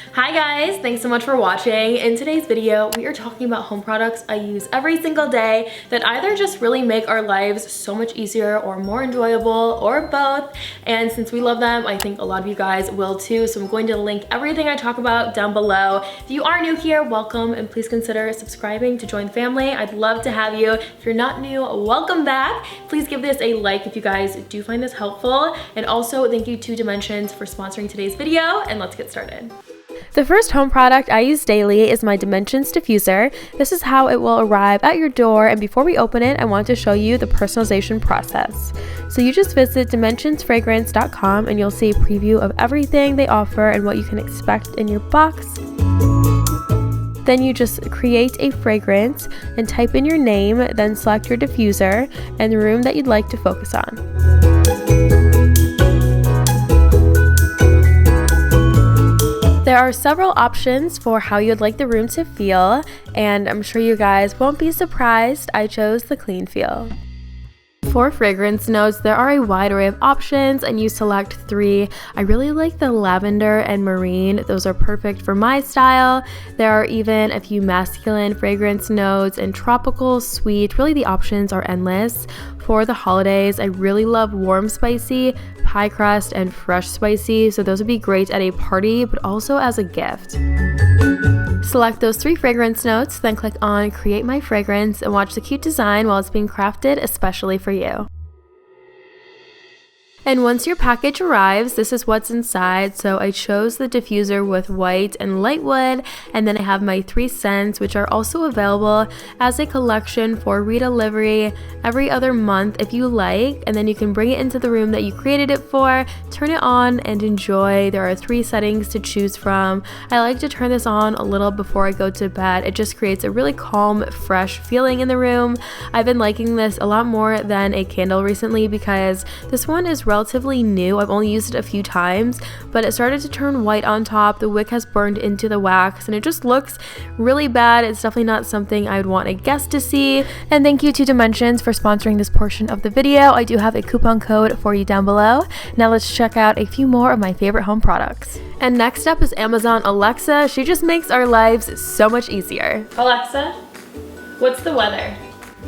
Hi guys, thanks so much for watching. In today's video, we are talking about home products I use every single day that either just really make our lives so much easier or more enjoyable or both. And since we love them, I think a lot of you guys will too. So I'm going to link everything I talk about down below. If you are new here, welcome, and please consider subscribing to join the family. I'd love to have you. If you're not new, welcome back. Please give this a like if you guys do find this helpful. And also thank you to Dimensions for sponsoring today's video, and let's get started. The first home product I use daily is my Dimensions diffuser. This is how it will arrive at your door, and before we open it, I want to show you the personalization process. So you just visit dimensionsfragrance.com and you'll see a preview of everything they offer and what you can expect in your box. Then you just create a fragrance and type in your name, then select your diffuser and the room that you'd like to focus on. There are several options for how you'd like the room to feel, and I'm sure you guys won't be surprised I chose the clean feel. For fragrance notes, there are a wide array of options and you select 3. I really like the lavender and marine. Those are perfect for my style. There are even a few masculine fragrance notes and tropical, sweet. Really, the options are endless. For the holidays, I really love warm spicy, pie crust, and fresh spicy. So those would be great at a party, but also as a gift. Select those 3 fragrance notes, then click on Create My Fragrance and watch the cute design while it's being crafted especially for you. And once your package arrives, this is what's inside. So I chose the diffuser with white and light wood, and then I have my 3 scents, which are also available as a collection for redelivery every other month if you like, and then you can bring it into the room that you created it for, turn it on, and enjoy. There are 3 settings to choose from. I like to turn this on a little before I go to bed. It just creates a really calm, fresh feeling in the room. I've been liking this a lot more than a candle recently because this one is relatively new. I've only used it a few times, but it started to turn white on top. The wick has burned into the wax and it just looks really bad. It's definitely not something I would want a guest to see. And thank you to Dimensions for sponsoring this portion of the video. I do have a coupon code for you down below. Now let's check out a few more of my favorite home products. And next up is Amazon Alexa. She just makes our lives so much easier. Alexa, what's the weather?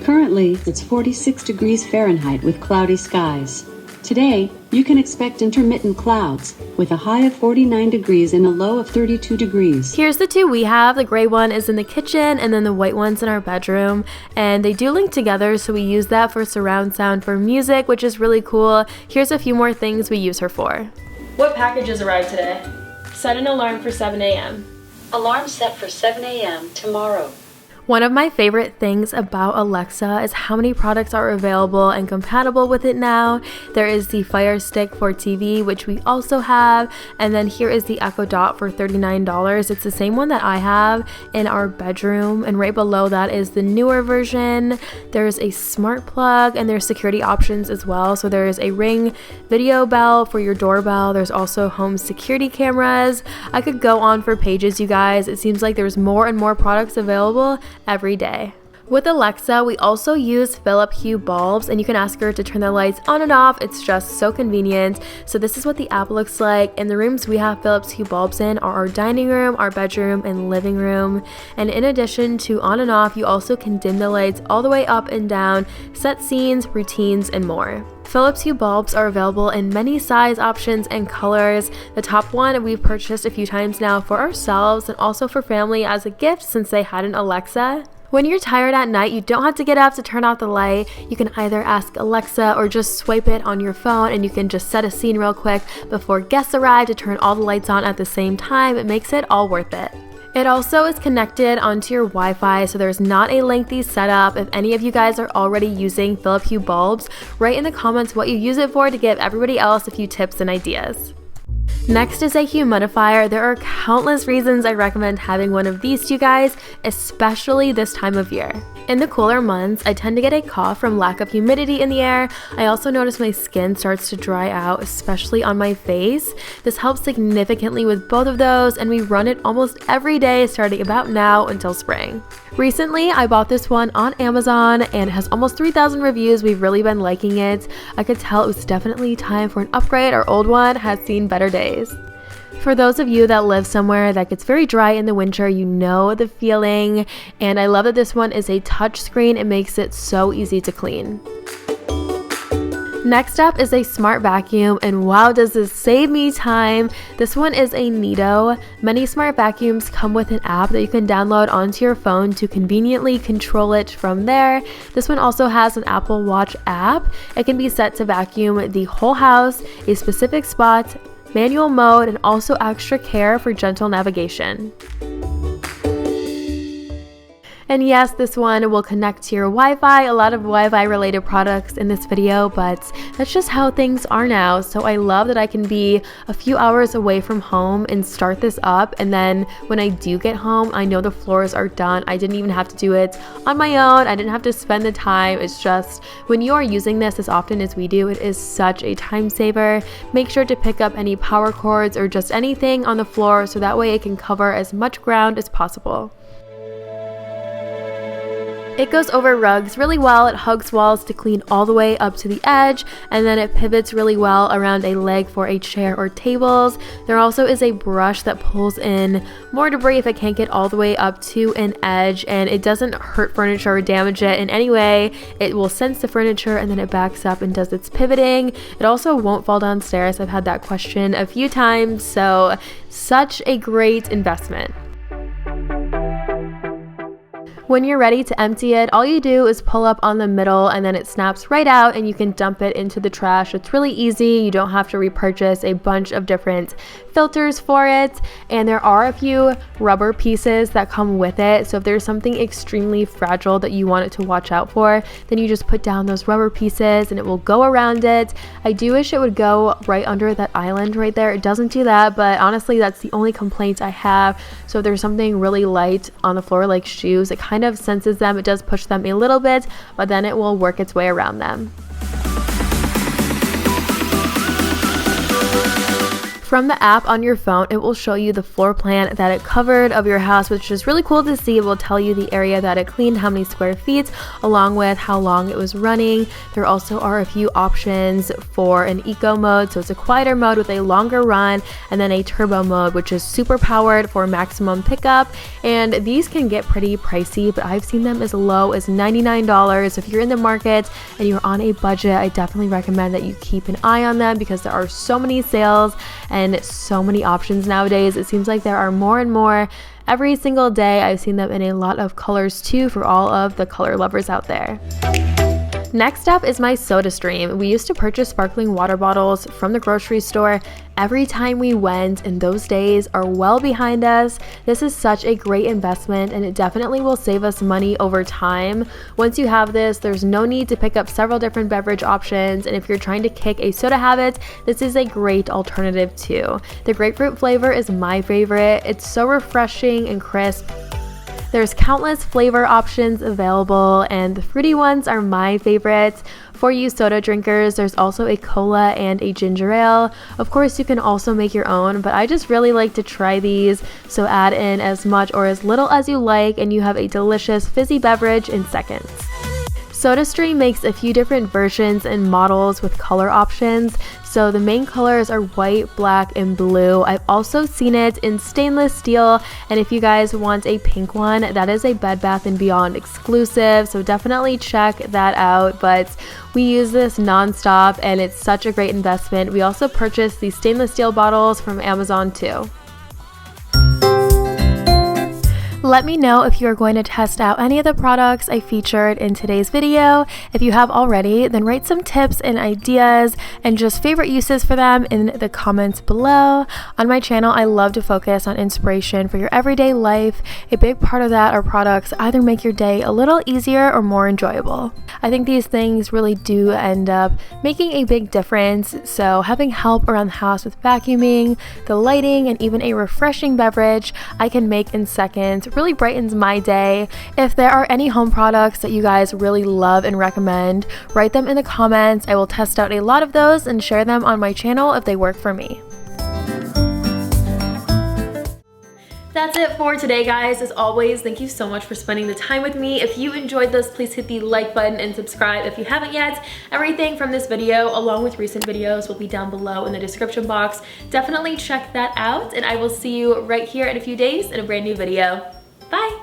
Currently, it's 46 degrees Fahrenheit with cloudy skies. Today, you can expect intermittent clouds, with a high of 49 degrees and a low of 32 degrees. Here's the 2 we have. The gray one is in the kitchen, and then the white one's in our bedroom. And they do link together, so we use that for surround sound for music, which is really cool. Here's a few more things we use her for. What packages arrived today? Set an alarm for 7 a.m. Alarm set for 7 a.m. tomorrow. One of my favorite things about Alexa is how many products are available and compatible with it now. There is the Fire Stick for TV, which we also have, and then here is the Echo Dot for $39. It's the same one that I have in our bedroom, and right below that is the newer version. There's a smart plug, and there's security options as well. So there's a Ring video bell for your doorbell. There's also home security cameras. I could go on for pages, you guys. It seems like there's more and more products available every day. With Alexa, we also use Philips Hue bulbs, and you can ask her to turn the lights on and off. It's just so convenient. So this is what the app looks like. And the rooms we have Philips Hue bulbs in are our dining room, our bedroom, and living room. And in addition to on and off, you also can dim the lights all the way up and down, set scenes, routines, and more. Philips Hue bulbs are available in many size options and colors. The top one we've purchased a few times now for ourselves and also for family as a gift since they had an Alexa. When you're tired at night, you don't have to get up to turn off the light. You can either ask Alexa or just swipe it on your phone, and you can just set a scene real quick before guests arrive to turn all the lights on at the same time. It makes it all worth it. It also is connected onto your Wi-Fi, so there's not a lengthy setup. If any of you guys are already using Philips Hue bulbs, write in the comments what you use it for to give everybody else a few tips and ideas. Next is a humidifier. There are countless reasons I recommend having one of these to you guys, especially this time of year. In the cooler months, I tend to get a cough from lack of humidity in the air. I also notice my skin starts to dry out, especially on my face. This helps significantly with both of those, and we run it almost every day starting about now until spring. Recently, I bought this one on Amazon and it has almost 3,000 reviews. We've really been liking it. I could tell it was definitely time for an upgrade. Our old one has seen better days. For those of you that live somewhere that gets very dry in the winter, you know the feeling, and I love that this one is a touch screen. It makes it so easy to clean. Next up is a smart vacuum, and wow, does this save me time. This one is a Nido. Many smart vacuums come with an app that you can download onto your phone to conveniently control it from there. This one also has an Apple Watch app. It can be set to vacuum the whole house, a specific spot, manual mode, and also extra care for gentle navigation. And yes, this one will connect to your Wi-Fi. A lot of Wi-Fi related products in this video, but that's just how things are now. So I love that I can be a few hours away from home and start this up. And then when I do get home, I know the floors are done. I didn't even have to do it on my own. I didn't have to spend the time. It's just when you are using this as often as we do, it is such a time saver. Make sure to pick up any power cords or just anything on the floor so that way it can cover as much ground as possible. It goes over rugs really well. It hugs walls to clean all the way up to the edge, and then it pivots really well around a leg for a chair or tables. There also is a brush that pulls in more debris if it can't get all the way up to an edge, and it doesn't hurt furniture or damage it in any way. It will sense the furniture and then it backs up and does its pivoting. It also won't fall downstairs. I've had that question a few times, so such a great investment. When you're ready to empty it, all you do is pull up on the middle and then it snaps right out and you can dump it into the trash. It's really easy. You don't have to repurchase a bunch of different filters for it, and there are a few rubber pieces that come with it. So if there's something extremely fragile that you want it to watch out for, then you just put down those rubber pieces and it will go around it. I do wish it would go right under that island right there. It doesn't do that, but honestly that's the only complaint I have. So if there's something really light on the floor like shoes, it kind of senses them. It does push them a little bit, but then it will work its way around them. From the app on your phone, it will show you the floor plan that it covered of your house, which is really cool to see. It will tell you the area that it cleaned, how many square feet, along with how long it was running. There also are a few options for an eco mode, so it's a quieter mode with a longer run, and then a turbo mode, which is super powered for maximum pickup. And these can get pretty pricey, but I've seen them as low as $99. If you're in the market and you're on a budget, I definitely recommend that you keep an eye on them because there are so many sales and so many options nowadays. It seems like there are more and more every single day. I've seen them in a lot of colors too for all of the color lovers out there. Next up is my SodaStream. We used to purchase sparkling water bottles from the grocery store every time we went, and those days are well behind us. This is such a great investment and it definitely will save us money over time. Once you have this, there's no need to pick up several different beverage options, and if you're trying to kick a soda habit, this is a great alternative too. The grapefruit flavor is my favorite. It's so refreshing and crisp. There's countless flavor options available, and the fruity ones are my favorites. For you soda drinkers, there's also a cola and a ginger ale. Of course, you can also make your own, but I just really like to try these, so add in as much or as little as you like, and you have a delicious fizzy beverage in seconds. SodaStream makes a few different versions and models with color options. So the main colors are white, black, and blue. I've also seen it in stainless steel, and if you guys want a pink one, that is a Bed Bath & Beyond exclusive, so definitely check that out. But we use this non-stop and it's such a great investment. We also purchased these stainless steel bottles from Amazon too. Let me know if you are going to test out any of the products I featured in today's video. If you have already, then write some tips and ideas and just favorite uses for them in the comments below. On my channel, I love to focus on inspiration for your everyday life. A big part of that are products that either make your day a little easier or more enjoyable. I think these things really do end up making a big difference, so having help around the house with vacuuming, the lighting, and even a refreshing beverage I can make in seconds really brightens my day. If there are any home products that you guys really love and recommend, write them in the comments. I will test out a lot of those and share them on my channel if they work for me. That's it for today, guys. As always, thank you so much for spending the time with me. If you enjoyed this, please hit the like button and subscribe if you haven't yet. Everything from this video, along with recent videos, will be down below in the description box. Definitely check that out, and I will see you right here in a few days in a brand new video. Bye!